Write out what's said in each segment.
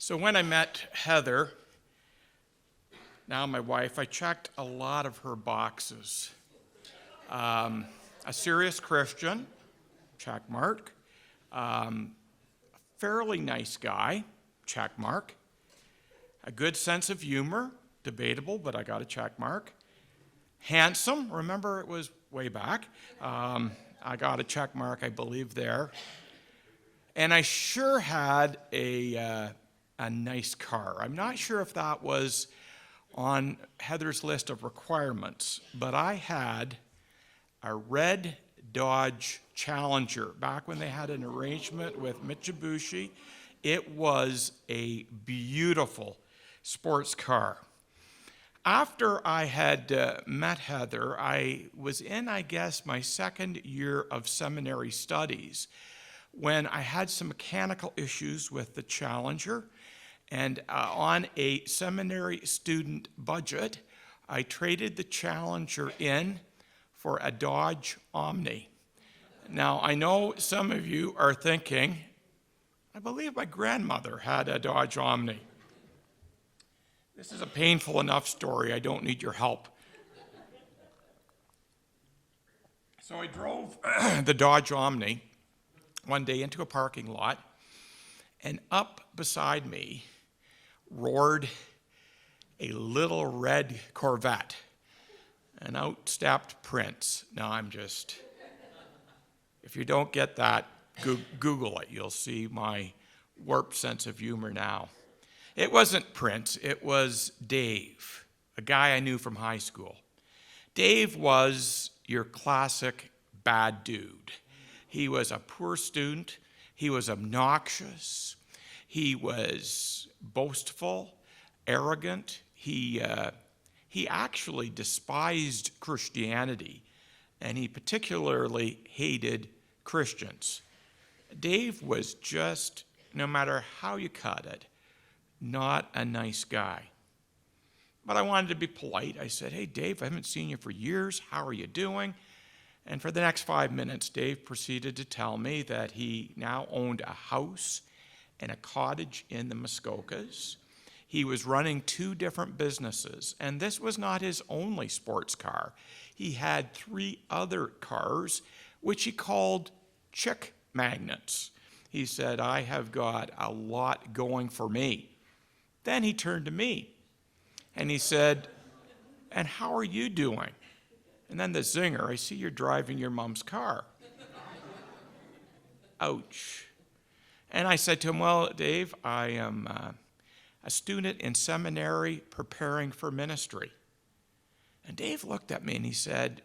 So when I met Heather, now my wife, I checked a lot of her boxes. A serious Christian, check mark. Fairly nice guy, check mark. A good sense of humor, debatable, but I got a check mark. Handsome, remember it was way back. I got a check mark, I believe, there. And I sure had a nice car. I'm not sure if that was on Heather's list of requirements, but I had a red Dodge Challenger. Back when they had an arrangement with Mitsubishi, it was a beautiful sports car. After I had met Heather, I was in, I guess, my second year of seminary studies when I had some mechanical issues with the Challenger. And on a seminary student budget, I traded the Challenger in for a Dodge Omni. Now, I know some of you are thinking, I believe my grandmother had a Dodge Omni. This is a painful enough story. I don't need your help. So I drove the Dodge Omni one day into a parking lot, and up beside me roared a little red Corvette, and out stepped Prince. Now if you don't get that, Google it. You'll see my warped sense of humor now. It wasn't Prince, it was Dave, a guy I knew from high school. Dave was your classic bad dude. He was a poor student, he was obnoxious, he was boastful, arrogant, he actually despised Christianity, and he particularly hated Christians. Dave was just, no matter how you cut it, not a nice guy. But I wanted to be polite. I said, "Hey, Dave, I haven't seen you for years. How are you doing?" And for the next 5 minutes, Dave proceeded to tell me that he now owned a house and a cottage in the Muskokas. He was running 2 different businesses, and this was not his only sports car. He had 3 other cars, which he called chick magnets. He said, "I have got a lot going for me." Then he turned to me, and he said, "And how are you doing?" And then the zinger, "I see you're driving your mom's car." Ouch. And I said to him, "Well, Dave, I am a student in seminary preparing for ministry." And Dave looked at me and he said,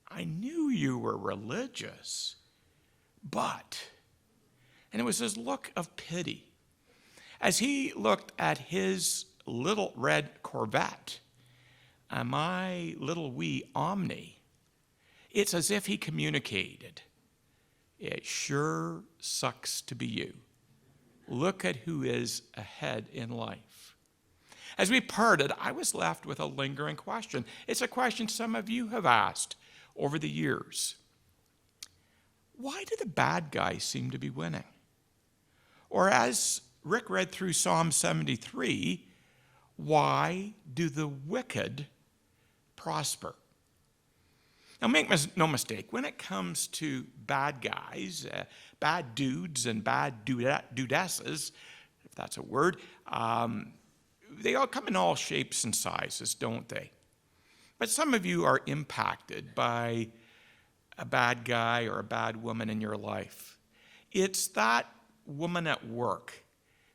"I knew you were religious, but," and it was his look of pity, as he looked at his little red Corvette, my little wee Omni, it's as if he communicated, "It sure sucks to be you. Look at who is ahead in life." As we parted, I was left with a lingering question. It's a question some of you have asked over the years. Why do the bad guys seem to be winning? Or as Rick read through Psalm 73, why do the wicked prosper? Now, make no mistake, when it comes to bad guys, bad dudes and bad dudesses, if that's a word, they all come in all shapes and sizes, don't they? But some of you are impacted by a bad guy or a bad woman in your life. It's that woman at work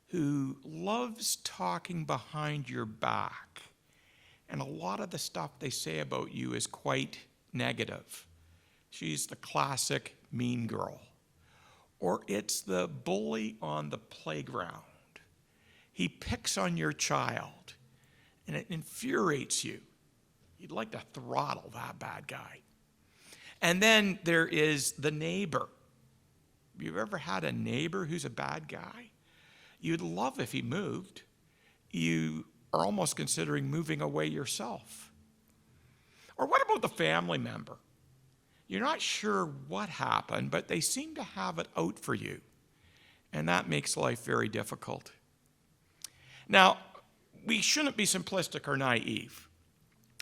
who loves talking behind your back, and a lot of the stuff they say about you is quite negative. She's the classic mean girl. Or it's the bully on the playground. He picks on your child, and it infuriates you. You'd like to throttle that bad guy. And then there is the neighbor. Have you ever had a neighbor who's a bad guy? You'd love if he moved. You are almost considering moving away yourself. Or what about the family member? You're not sure what happened, but they seem to have it out for you. And that makes life very difficult. Now, we shouldn't be simplistic or naive.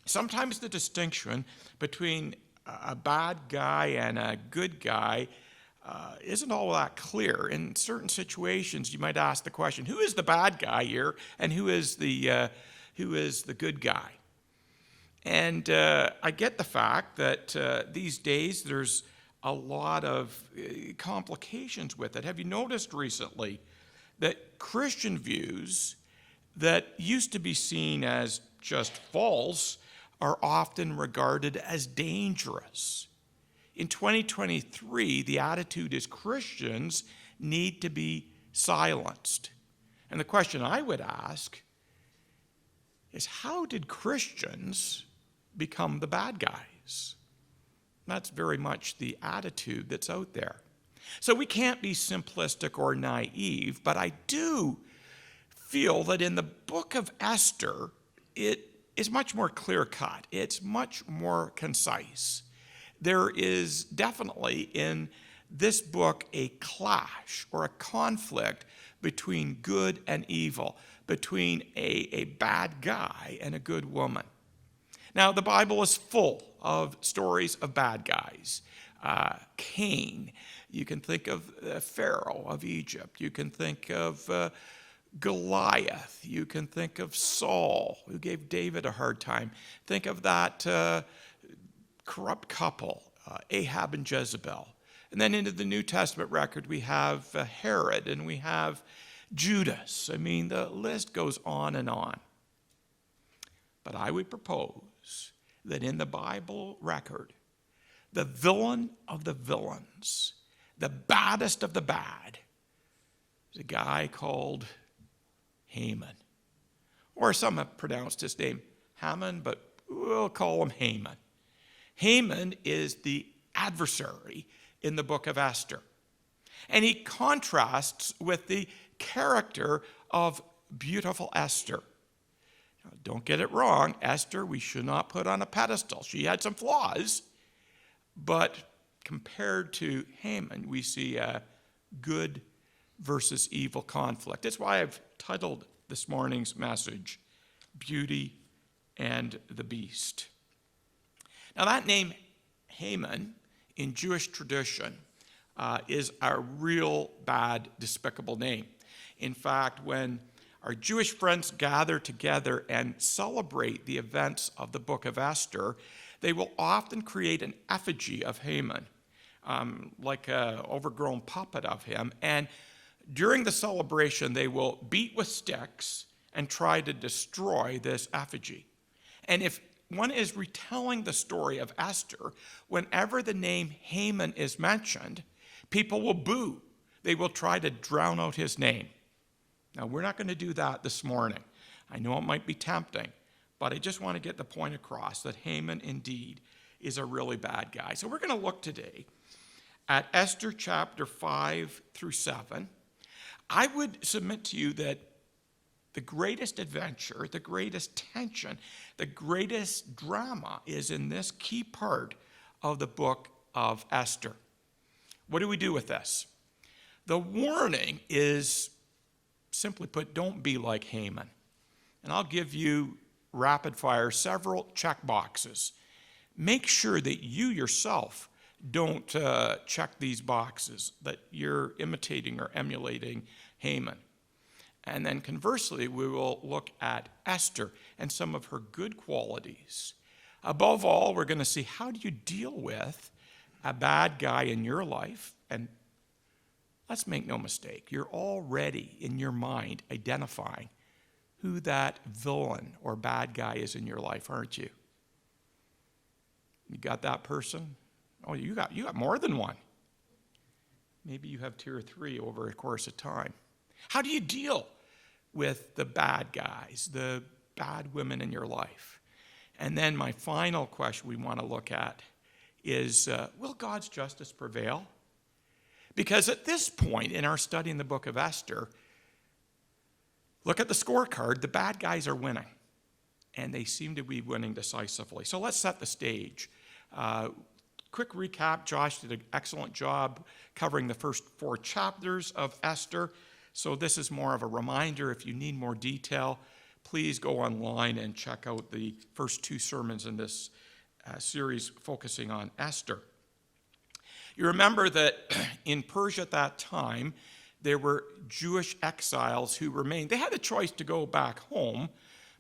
Sometimes the distinction between a bad guy and a good guy isn't all that clear. In certain situations, you might ask the question, who is the bad guy here and who is the good guy? And I get the fact that these days there's a lot of complications with it. Have you noticed recently that Christian views that used to be seen as just false are often regarded as dangerous? In 2023, the attitude is Christians need to be silenced. And the question I would ask is, how did Christians become the bad guys? That's very much the attitude that's out there. So we can't be simplistic or naive, but I do feel that in the book of Esther, it is much more clear-cut. It's much more concise. There is definitely in this book a clash or a conflict between good and evil, between a bad guy and a good woman. Now, the Bible is full of stories of bad guys. Cain, you can think of Pharaoh of Egypt. You can think of Goliath. You can think of Saul, who gave David a hard time. Think of that corrupt couple, Ahab and Jezebel. And then into the New Testament record, we have Herod and we have Judas. I mean, the list goes on and on. But I would propose that in the Bible record, the villain of the villains, the baddest of the bad, is a guy called Haman. Or some have pronounced his name Haman, but we'll call him Haman. Haman is the adversary in the book of Esther. And he contrasts with the character of beautiful Esther. Now, don't get it wrong, Esther we should not put on a pedestal. She had some flaws, but compared to Haman, we see a good versus evil conflict. That's why I've titled this morning's message, Beauty and the Beast. Now that name, Haman, in Jewish tradition, is a real bad, despicable name. In fact, when our Jewish friends gather together and celebrate the events of the book of Esther, they will often create an effigy of Haman, like an overgrown puppet of him. And during the celebration, they will beat with sticks and try to destroy this effigy. And if one is retelling the story of Esther, whenever the name Haman is mentioned, people will boo. They will try to drown out his name. Now, we're not going to do that this morning. I know it might be tempting, but I just want to get the point across that Haman indeed is a really bad guy. So we're going to look today at Esther chapter 5 through 7. I would submit to you that the greatest adventure, the greatest tension, the greatest drama is in this key part of the book of Esther. What do we do with this? The warning is, simply put, don't be like Haman. And I'll give you rapid fire several check boxes. Make sure that you yourself don't check these boxes, that you're imitating or emulating Haman. And then conversely, we will look at Esther and some of her good qualities. Above all, we're going to see, how do you deal with a bad guy in your life? And let's make no mistake, you're already in your mind identifying who that villain or bad guy is in your life, aren't you? You got that person? Oh, you got more than one. Maybe you have 2 or 3 over a course of time. How do you deal with the bad guys, the bad women in your life? And then my final question we want to look at is, will God's justice prevail? Because at this point in our study in the book of Esther, look at the scorecard, the bad guys are winning. And they seem to be winning decisively. So let's set the stage. Quick recap, Josh did an excellent job covering the first 4 chapters of Esther. So this is more of a reminder. If you need more detail, please go online and check out the first 2 sermons in this series focusing on Esther. You remember that in Persia at that time, there were Jewish exiles who remained. They had a choice to go back home,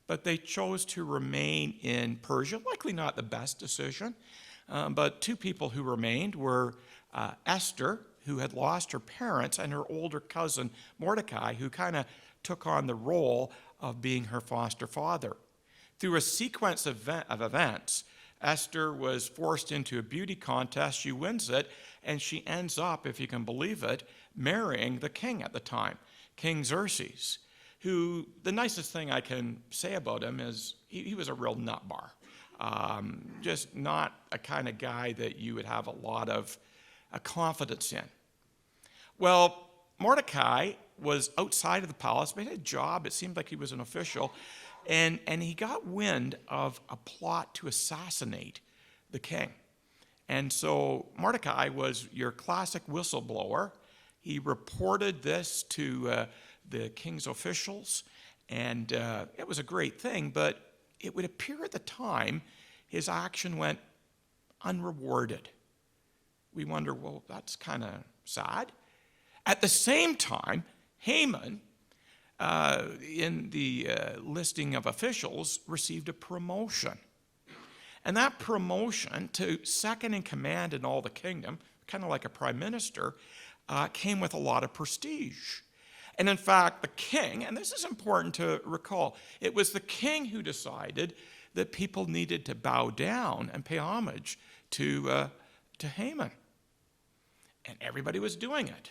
but they chose to remain in Persia. Likely not the best decision, but 2 people who remained were Esther, who had lost her parents, and her older cousin Mordecai, who kind of took on the role of being her foster father. Through a sequence of events, Esther was forced into a beauty contest. She wins it, and she ends up, if you can believe it, marrying the king at the time, King Xerxes, who, the nicest thing I can say about him is he was a real nutbar. Just not a kind of guy that you would have a lot of confidence in. Well, Mordecai was outside of the palace, but he had a job. It seemed like he was an official. And he got wind of a plot to assassinate the king. And so Mordecai was your classic whistleblower. He reported this to the king's officials, and it was a great thing, but it would appear at the time his action went unrewarded. We wonder, well, that's kind of sad. At the same time, Haman, in the listing of officials, received a promotion. And that promotion to second in command in all the kingdom, kind of like a prime minister, came with a lot of prestige. And in fact, the king, and this is important to recall, it was the king who decided that people needed to bow down and pay homage to Haman. And everybody was doing it,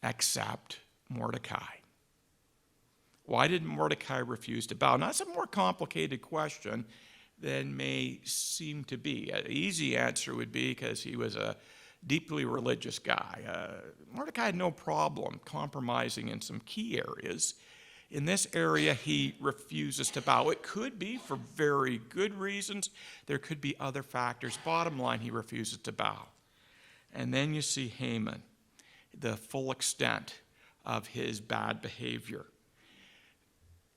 except Mordecai. Why did Mordecai refuse to bow? Now, that's a more complicated question than may seem to be. An easy answer would be because he was a deeply religious guy. Mordecai had no problem compromising in some key areas. In this area, he refuses to bow. It could be for very good reasons. There could be other factors. Bottom line, he refuses to bow. And then you see Haman, the full extent of his bad behavior.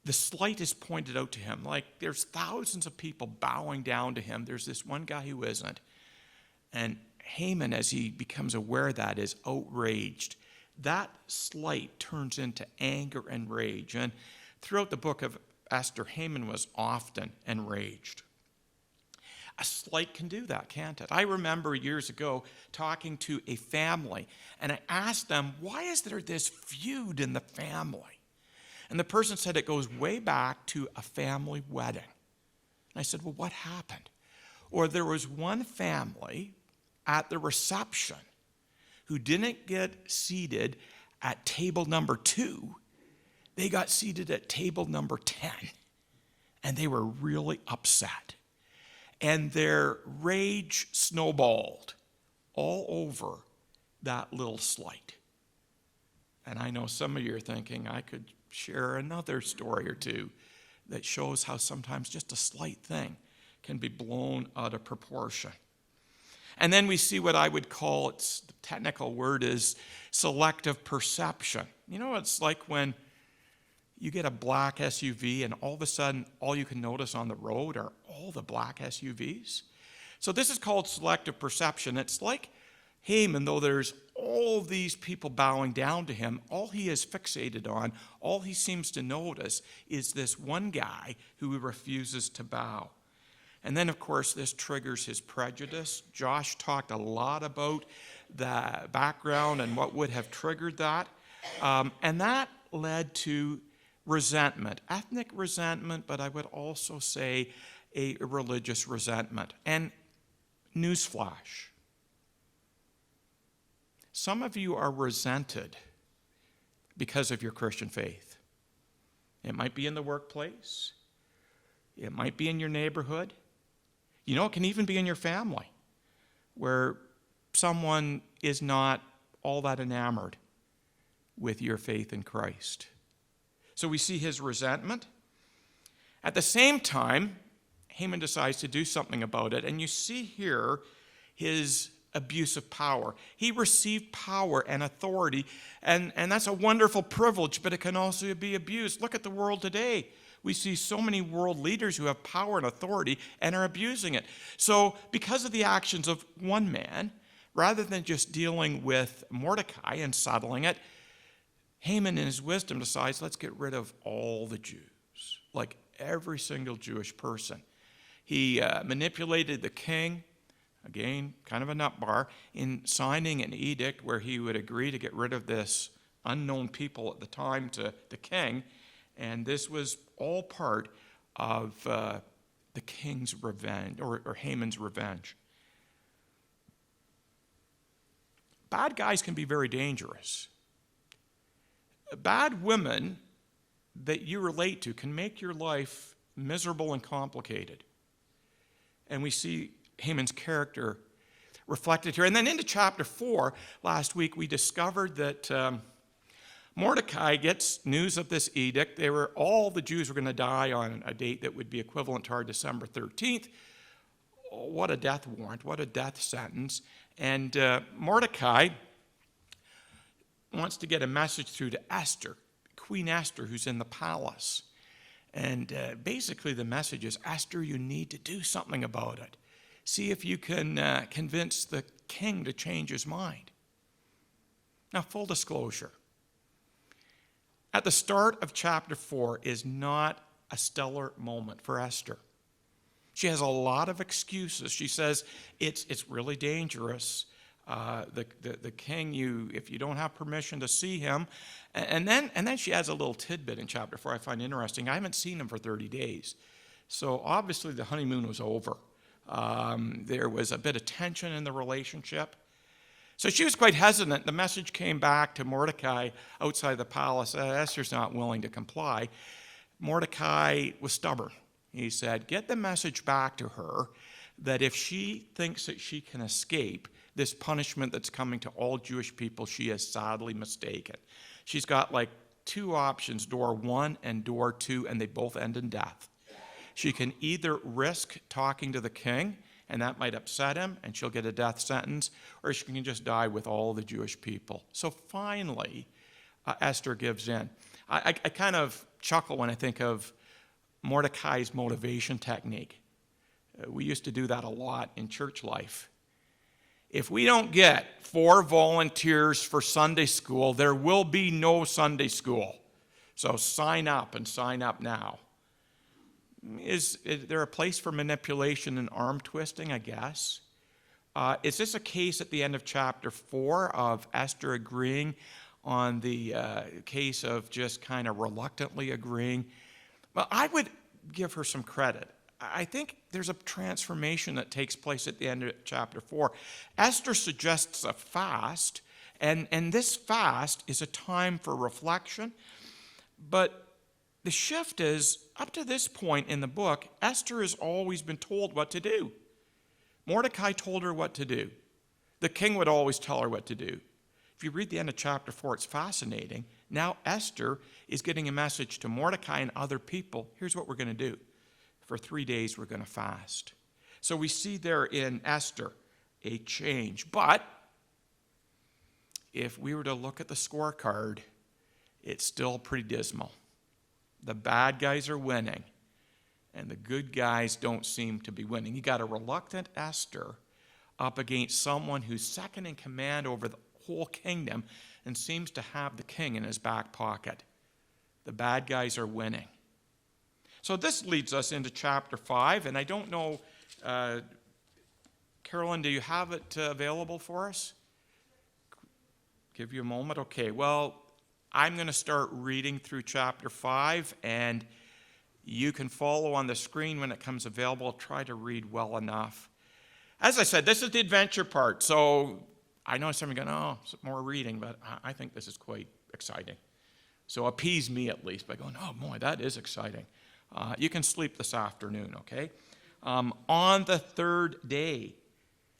The slight is pointed out to him. Like, there's thousands of people bowing down to him. There's this one guy who isn't. And Haman, as he becomes aware of that, is outraged. That slight turns into anger and rage. And throughout the book of Esther, Haman was often enraged. A slight can do that, can't it? I remember years ago talking to a family, and I asked them, why is there this feud in the family? And the person said it goes way back to a family wedding. And I said, well, what happened? Or there was one family at the reception who didn't get seated at table number 2. They got seated at table number 10. And they were really upset. And their rage snowballed all over that little slight. And I know some of you are thinking, I could share another story or two that shows how sometimes just a slight thing can be blown out of proportion. And then we see what I would call, the technical word is selective perception. You know, it's like when you get a black SUV and all of a sudden all you can notice on the road are all the black SUVs. So this is called selective perception. It's like Haman, though there's all these people bowing down to him, all he is fixated on, all he seems to notice is this one guy who refuses to bow. And then, of course, this triggers his prejudice. Josh talked a lot about the background and what would have triggered that. And that led to resentment, ethnic resentment, but I would also say a religious resentment. And newsflash, some of you are resented because of your Christian faith. It might be in the workplace. It might be in your neighborhood. You know, it can even be in your family, where someone is not all that enamored with your faith in Christ. So we see his resentment. At the same time, Haman decides to do something about it, and you see here his abuse of power. He received power and authority, and that's a wonderful privilege, but it can also be abused. Look at the world today. We see so many world leaders who have power and authority and are abusing it. So because of the actions of one man, rather than just dealing with Mordecai and settling it, Haman in his wisdom decides, let's get rid of all the Jews, like every single Jewish person. He manipulated the king, again, kind of a nut bar, in signing an edict where he would agree to get rid of this unknown people at the time to the king. And this was all part of the king's revenge, or Haman's revenge. Bad guys can be very dangerous. Bad women that you relate to can make your life miserable and complicated. And we see Haman's character reflected here. And then into chapter 4, last week we discovered that Mordecai gets news of this edict. All the Jews were going to die on a date that would be equivalent to our December 13th. What a death warrant, what a death sentence. And Mordecai wants to get a message through to Esther, Queen Esther, who's in the palace. And basically the message is, Esther, you need to do something about it. See if you can convince the king to change his mind. Now, full disclosure. At the start of chapter 4 is not a stellar moment for Esther. She has a lot of excuses. She says it's really dangerous. The king, if you don't have permission to see him, and then she adds a little tidbit in chapter 4 I find interesting. I haven't seen him for 30 days. So obviously the honeymoon was over. There was a bit of tension in the relationship. So she was quite hesitant. The message came back to Mordecai outside the palace. Esther's not willing to comply. Mordecai was stubborn. He said, get the message back to her that if she thinks that she can escape this punishment that's coming to all Jewish people, she is sadly mistaken. She's got like two options, door 1 and door 2, and they both end in death. She can either risk talking to the king, and that might upset him, and she'll get a death sentence, or she can just die with all the Jewish people. So finally, Esther gives in. I kind of chuckle when I think of Mordecai's motivation technique. We used to do that a lot in church life. If we don't get 4 volunteers for Sunday school, there will be no Sunday school. So sign up and sign up now. Is there a place for manipulation and arm twisting? I guess. Is this a case at the end of chapter 4 of Esther agreeing on the case of just kind of reluctantly agreeing? Well, I would give her some credit. I think there's a transformation that takes place at the end of chapter 4. Esther suggests a fast, and this fast is a time for reflection. But the shift is, up to this point in the book, Esther has always been told what to do. Mordecai told her what to do. The king would always tell her what to do. If you read the end of chapter 4, it's fascinating. Now Esther is getting a message to Mordecai and other people. Here's what we're going to do. For 3 days, we're going to fast. So we see there in Esther a change. But if we were to look at the scorecard, it's still pretty dismal. The bad guys are winning, and the good guys don't seem to be winning. You got a reluctant Esther up against someone who's second in command over the whole kingdom and seems to have the king in his back pocket. The bad guys are winning. So this leads us into chapter 5, and I don't know, Carolyn, do you have it available for us? Give you a moment? Okay, well, I'm going to start reading through chapter 5, and you can follow on the screen when it comes available. I'll try to read well enough. As I said, this is the adventure part, so I know some are going, oh, some more reading, but I think this is quite exciting. So appease me at least by going, oh boy, that is exciting. You can sleep this afternoon, okay? On the 3rd day,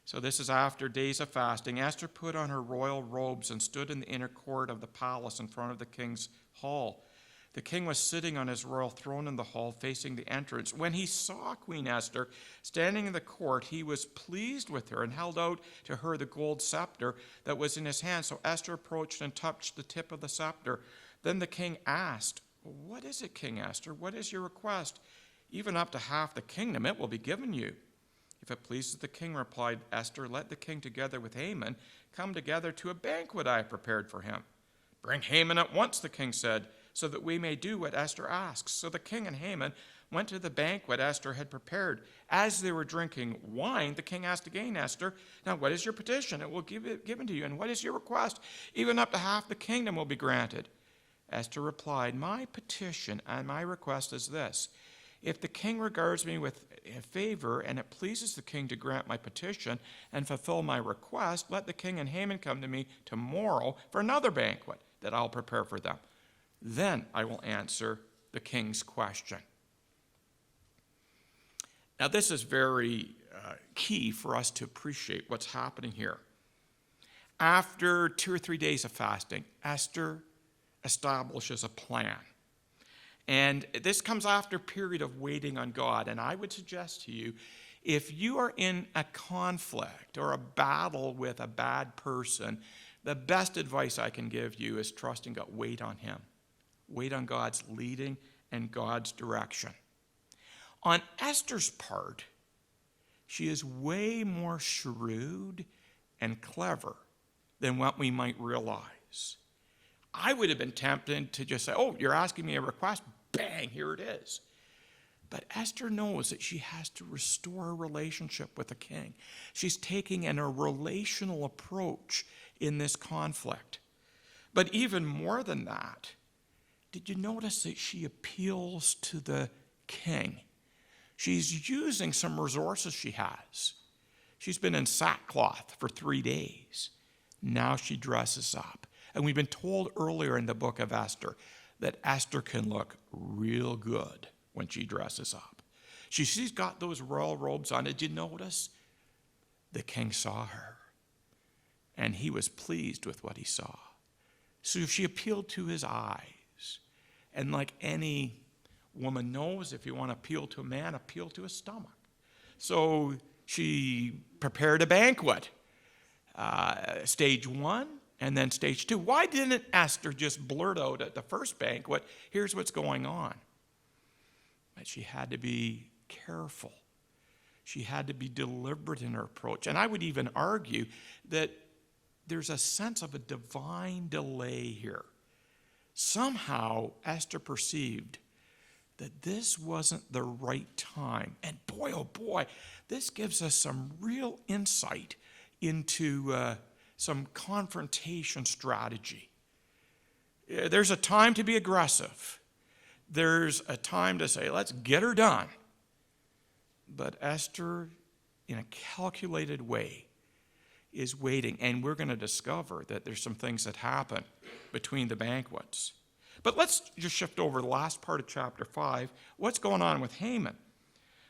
so this is after days of fasting, Esther put on her royal robes and stood in the inner court of the palace in front of the king's hall. The king was sitting on his royal throne in the hall facing the entrance. When he saw Queen Esther standing in the court, he was pleased with her and held out to her the gold scepter that was in his hand. So Esther approached and touched the tip of the scepter. Then the king asked, "What is it, King Esther? What is your request? Even up to half the kingdom, it will be given you." "If it pleases the king," replied Esther, "let the king together with Haman come together to a banquet I have prepared for him." "Bring Haman at once," the king said, "so that we may do what Esther asks." So the king and Haman went to the banquet Esther had prepared. As they were drinking wine, the king asked again Esther, "Now what is your petition? It will be given to you. And what is your request? Even up to half the kingdom will be granted." Esther replied, "My petition and my request is this. If the king regards me with favor, and it pleases the king to grant my petition and fulfill my request, let the king and Haman come to me tomorrow for another banquet that I'll prepare for them. Then I will answer the king's question." Now, this is very key for us to appreciate what's happening here. After 2 or 3 days of fasting, Esther establishes a plan. And this comes after a period of waiting on God. And I would suggest to you, if you are in a conflict or a battle with a bad person, the best advice I can give you is trust in God. Wait on him. Wait on God's leading and God's direction. On Esther's part, she is way more shrewd and clever than what we might realize. I would have been tempted to just say, "Oh, you're asking me a request? Bang, here it is." But Esther knows that she has to restore a relationship with the king. She's taking a relational approach in this conflict. But even more than that, did you notice that she appeals to the king? She's using some resources she has. She's been in sackcloth for 3 days. Now she dresses up. And we've been told earlier in the book of Esther that Esther can look real good when she dresses up. She's got those royal robes on. Did you notice? The king saw her, and he was pleased with what he saw. So she appealed to his eyes. And like any woman knows, if you want to appeal to a man, appeal to his stomach. So she prepared a banquet. Stage 1. And then stage 2. Why didn't Esther just blurt out at the first banquet, "Here's what's going on"? But she had to be careful. She had to be deliberate in her approach. And I would even argue that there's a sense of a divine delay here. Somehow Esther perceived that this wasn't the right time. And boy, oh boy, this gives us some real insight into some confrontation strategy. There's a time to be aggressive. There's a time to say, "Let's get her done." But Esther, in a calculated way, is waiting. And we're going to discover that there's some things that happen between the banquets. But let's just shift over the last part of chapter 5. What's going on with Haman?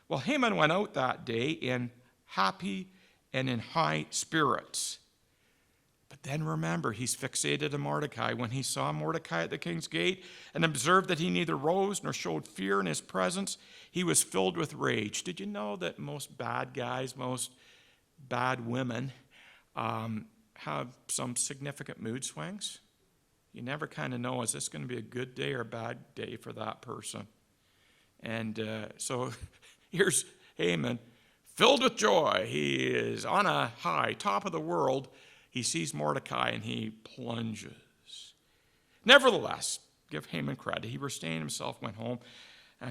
Well, Haman went out that day in happy and in high spirits. But then remember, he's fixated on Mordecai. When he saw Mordecai at the king's gate and observed that he neither rose nor showed fear in his presence, he was filled with rage. Did you know that most bad guys, most bad women have some significant mood swings? You never kind of know, is this going to be a good day or a bad day for that person? And so here's Haman, filled with joy. He is on a high, top of the world. He sees Mordecai and he plunges. Nevertheless, give Haman credit. He restrained himself, went home.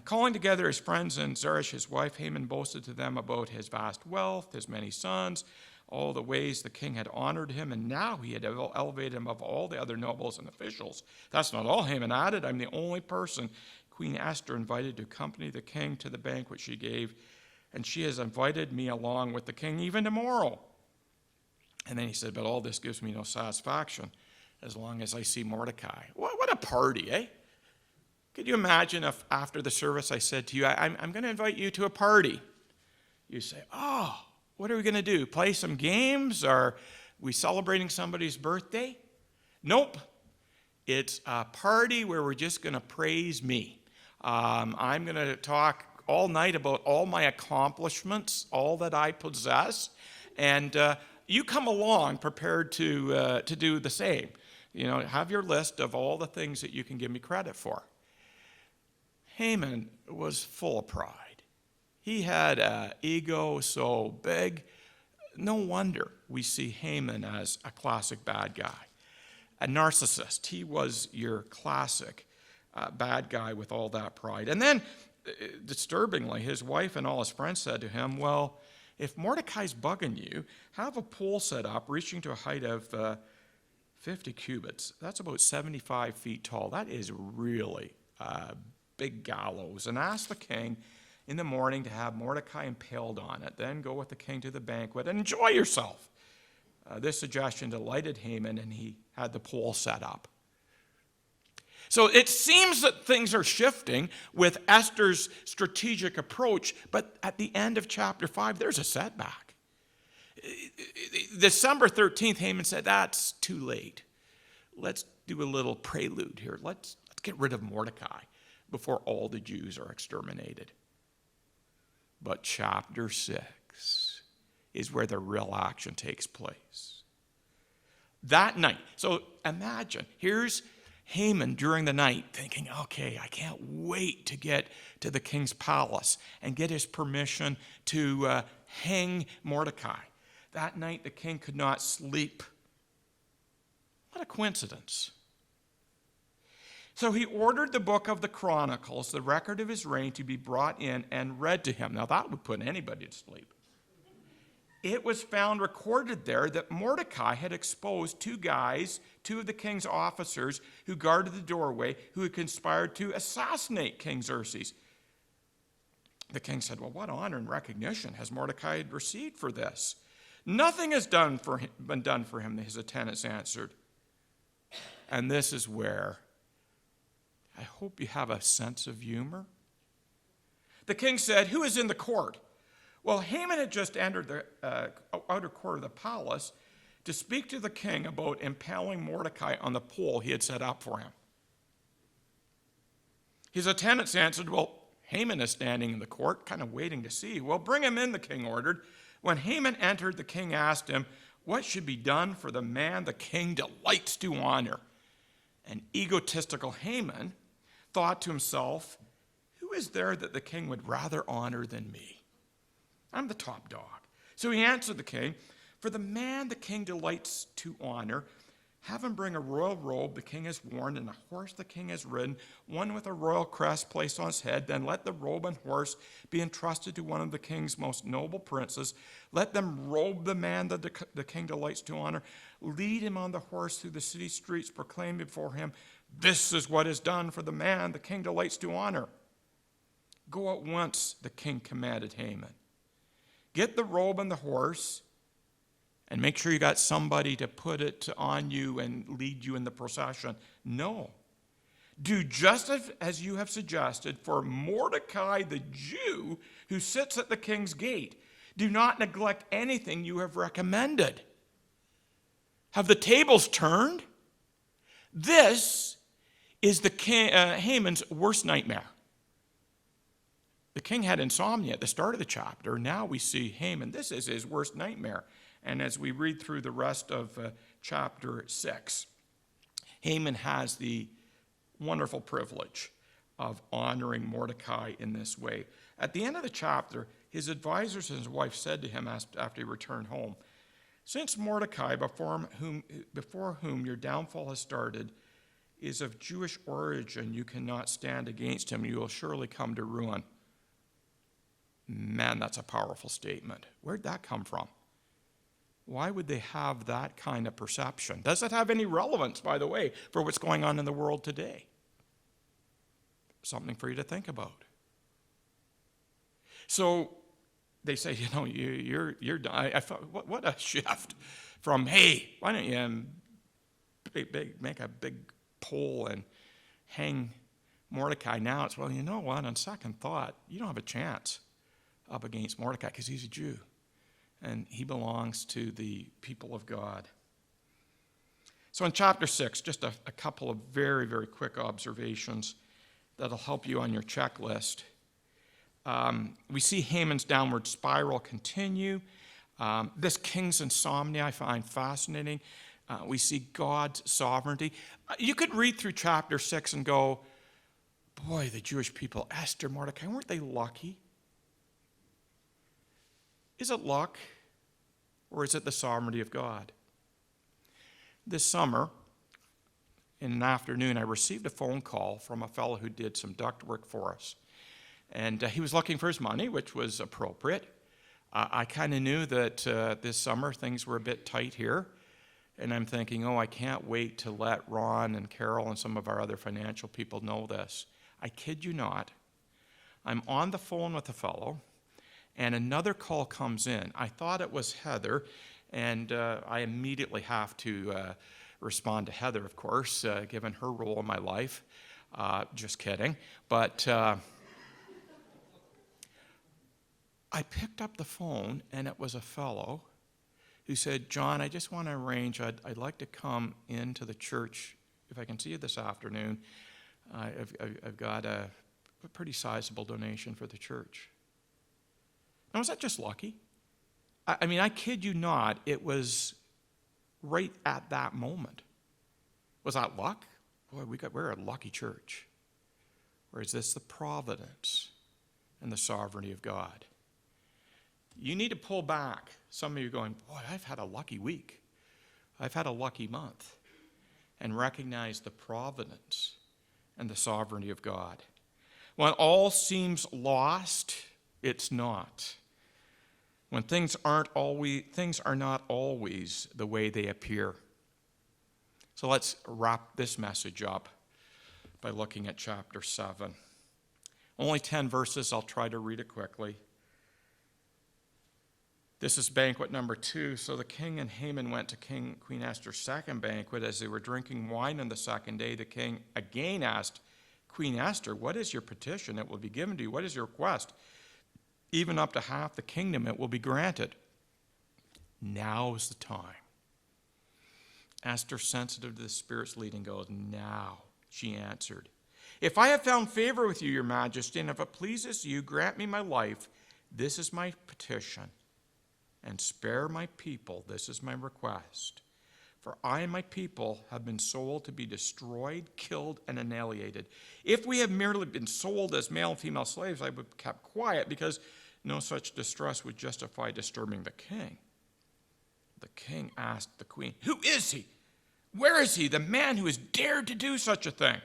Calling together his friends and Zeresh, his wife, Haman boasted to them about his vast wealth, his many sons, all the ways the king had honored him, and now he had elevated him above all the other nobles and officials. That's not all, Haman added. I'm the only person Queen Esther invited to accompany the king to the banquet she gave, and she has invited me along with the king even tomorrow. And then he said, but all this gives me no satisfaction as long as I see Mordecai. What a party, eh? Could you imagine if after the service I said to you, I'm going to invite you to a party? You say, oh, what are we going to do? Play some games? Are we celebrating somebody's birthday? Nope. It's a party where we're just going to praise me. I'm going to talk all night about all my accomplishments, all that I possess, and you come along prepared to do the same. Have your list of all the things that you can give me credit for. Haman was full of pride. He had an ego so big. No wonder we see Haman as a classic bad guy. A narcissist. He was your classic bad guy with all that pride. And then, disturbingly, his wife and all his friends said to him, well, if Mordecai's bugging you, have a pole set up reaching to a height of 50 cubits. That's about 75 feet tall. That is really a big gallows. And ask the king in the morning to have Mordecai impaled on it. Then go with the king to the banquet and enjoy yourself. This suggestion delighted Haman, and he had the pole set up. So it seems that things are shifting with Esther's strategic approach, but at the end of chapter 5, there's a setback. December 13th, Haman said, that's too late. Let's do a little prelude here. Let's get rid of Mordecai before all the Jews are exterminated. But chapter 6 is where the real action takes place. That night, so imagine, here's Haman during the night thinking, okay, I can't wait to get to the king's palace and get his permission to hang Mordecai. That night the king could not sleep. What a coincidence. So he ordered the book of the Chronicles, the record of his reign, to be brought in and read to him. Now that would put anybody to sleep. It was found recorded there that Mordecai had exposed two of the king's officers who guarded the doorway, who had conspired to assassinate King Xerxes. The king said, well, what honor and recognition has Mordecai received for this? Nothing has been done for him, his attendants answered. And this is where I hope you have a sense of humor. The king said, who is in the court? Well, Haman had just entered the outer court of the palace to speak to the king about impaling Mordecai on the pole he had set up for him. His attendants answered, well, Haman is standing in the court, kind of waiting to see. Well, bring him in, the king ordered. When Haman entered, the king asked him, what should be done for the man the king delights to honor? An egotistical Haman thought to himself, who is there that the king would rather honor than me? I'm the top dog. So he answered the king, for the man the king delights to honor, have him bring a royal robe the king has worn and a horse the king has ridden, one with a royal crest placed on his head. Then let the robe and horse be entrusted to one of the king's most noble princes. Let them robe the man that the king delights to honor. Lead him on the horse through the city streets, proclaim before him, this is what is done for the man the king delights to honor. Go at once, the king commanded Haman. Get the robe and the horse, and make sure you got somebody to put it on you and lead you in the procession. No. Do just as you have suggested for Mordecai the Jew who sits at the king's gate. Do not neglect anything you have recommended. Have the tables turned? This is Haman's worst nightmare. The king had insomnia at the start of the chapter. Now we see Haman. This is his worst nightmare. And as we read through the rest of chapter 6, Haman has the wonderful privilege of honoring Mordecai in this way. At the end of the chapter, his advisors and his wife said to him after he returned home, since Mordecai, before whom your downfall has started, is of Jewish origin, you cannot stand against him. You will surely come to ruin. Man, that's a powerful statement. Where'd that come from? Why would they have that kind of perception? Does it have any relevance, by the way, for what's going on in the world today? Something for you to think about. So they say, you're done. I thought, what a shift from, hey, why don't you make a big pole and hang Mordecai? Now it's, well, you know what, on second thought, you don't have a chance up against Mordecai because he's a Jew and he belongs to the people of God. So in chapter 6, just a couple of very, very quick observations that'll help you on your checklist. We see Haman's downward spiral continue. This king's insomnia I find fascinating. We see God's sovereignty. You could read through chapter 6 and go, boy, the Jewish people, Esther, Mordecai, weren't they lucky? Is it luck, or is it the sovereignty of God? This summer, in an afternoon, I received a phone call from a fellow who did some duct work for us. And he was looking for his money, which was appropriate. I kind of knew that this summer things were a bit tight here. And I'm thinking, I can't wait to let Ron and Carol and some of our other financial people know this. I kid you not. I'm on the phone with a fellow, and another call comes in. I thought it was Heather, and I immediately have to respond to Heather, of course, given her role in my life. Just kidding. But I picked up the phone, and it was a fellow who said, John, I just want to arrange, I'd like to come into the church, if I can see you this afternoon. I've got a pretty sizable donation for the church. Now, was that just lucky? I mean, I kid you not, it was right at that moment. Was that luck? Boy, we're a lucky church. Or is this the providence and the sovereignty of God? You need to pull back. Some of you are going, boy, I've had a lucky week. I've had a lucky month. And recognize the providence and the sovereignty of God. When all seems lost, it's not. When things are not always the way they appear. So let's wrap this message up by looking at chapter 7. Only 10 verses. I'll try to read it quickly. This is banquet number 2. So the king and Haman went to Queen Esther's second banquet. As they were drinking wine on the second day, the king again asked Queen Esther, what is your petition? It will be given to you. What is your request? Even up to half the kingdom, it will be granted. Now is the time. Esther, sensitive to the Spirit's leading, goes, now, she answered. If I have found favor with you, your majesty, and if it pleases you, grant me my life. This is my petition. And spare my people. This is my request. For I and my people have been sold to be destroyed, killed, and annihilated. If we have merely been sold as male and female slaves, I would have kept quiet, because no such distress would justify disturbing the king. The king asked the queen, who is he? Where is he, the man who has dared to do such a thing?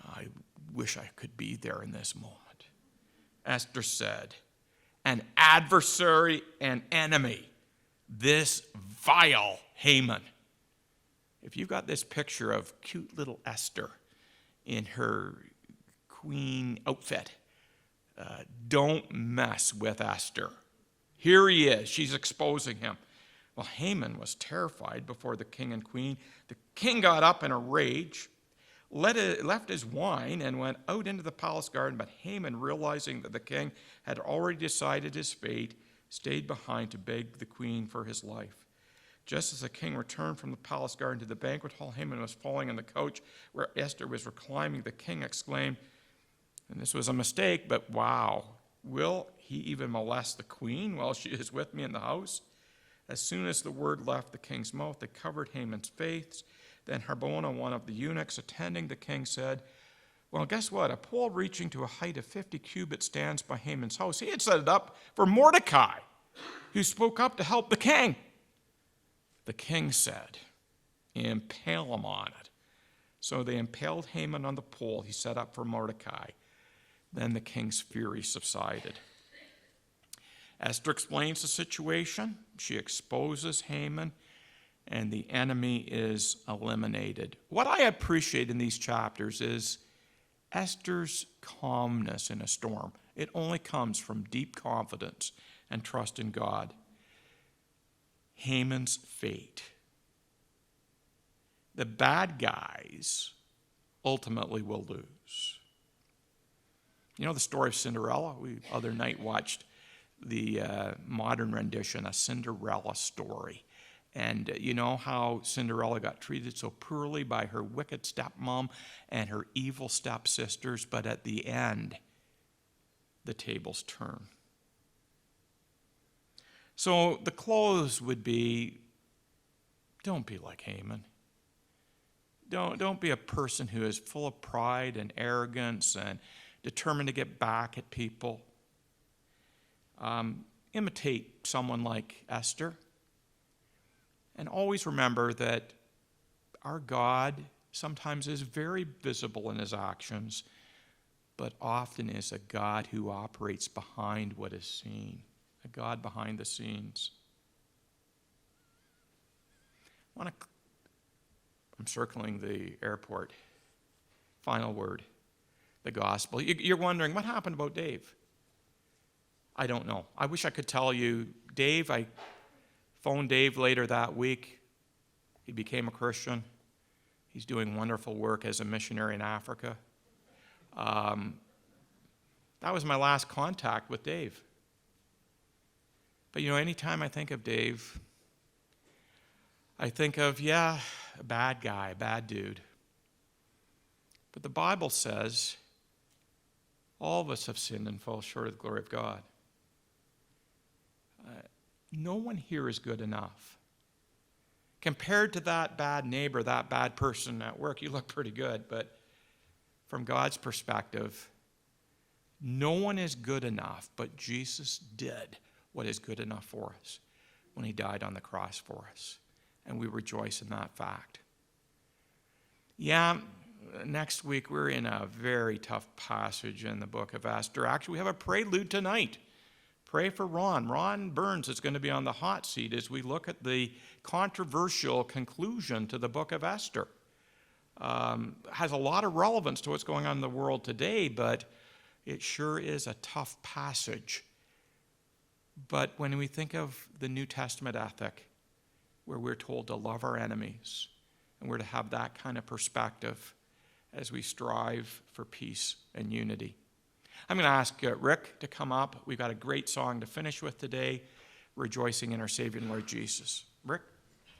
I wish I could be there in this moment. Esther said, an adversary and enemy, this vile Haman. If you've got this picture of cute little Esther in her queen outfit, don't mess with Esther. Here he is. She's exposing him. Well, Haman was terrified before the king and queen. The king got up in a rage, left his wine, and went out into the palace garden. But Haman, realizing that the king had already decided his fate, stayed behind to beg the queen for his life. Just as the king returned from the palace garden to the banquet hall, Haman was falling on the couch where Esther was reclining. The king exclaimed, and this was a mistake, but wow, will he even molest the queen while she is with me in the house? As soon as the word left the king's mouth, they covered Haman's face. Then Harbona, one of the eunuchs attending the king, said, well, guess what? A pole reaching to a height of 50 cubits stands by Haman's house. He had set it up for Mordecai, who spoke up to help the king. The king said, impale him on it. So they impaled Haman on the pole he set up for Mordecai. Then the king's fury subsided. Esther explains the situation. She exposes Haman, and the enemy is eliminated. What I appreciate in these chapters is Esther's calmness in a storm. It only comes from deep confidence and trust in God. Haman's fate. The bad guys ultimately will lose. You know the story of Cinderella? We other night watched the modern rendition, A Cinderella Story. And you know how Cinderella got treated so poorly by her wicked stepmom and her evil stepsisters, but at the end, the tables turn. So the close would be, don't be like Haman. Don't be a person who is full of pride and arrogance and determined to get back at people. Imitate someone like Esther. And always remember that our God sometimes is very visible in his actions, but often is a God who operates behind what is seen, a God behind the scenes. I'm circling the airport. Final word, the gospel. You're wondering, what happened about Dave? I don't know. I wish I could tell you. I phoned Dave later that week. He became a Christian. He's doing wonderful work as a missionary in Africa. That was my last contact with Dave. But anytime I think of Dave, I think of, a bad guy, a bad dude. But the Bible says all of us have sinned and fall short of the glory of God. No one here is good enough. Compared to that bad neighbor, that bad person at work, you look pretty good. But from God's perspective, no one is good enough, but Jesus did what is good enough for us when he died on the cross for us. And we rejoice in that fact. Next week we're in a very tough passage in the book of Esther. Actually, we have a prelude tonight. Pray for Ron. Ron Burns is going to be on the hot seat as we look at the controversial conclusion to the book of Esther. Has a lot of relevance to what's going on in the world today, but it sure is a tough passage. But when we think of the New Testament ethic, where we're told to love our enemies, and we're to have that kind of perspective as we strive for peace and unity. I'm going to ask Rick to come up. We've got a great song to finish with today, Rejoicing in Our Savior and Lord Jesus. Rick?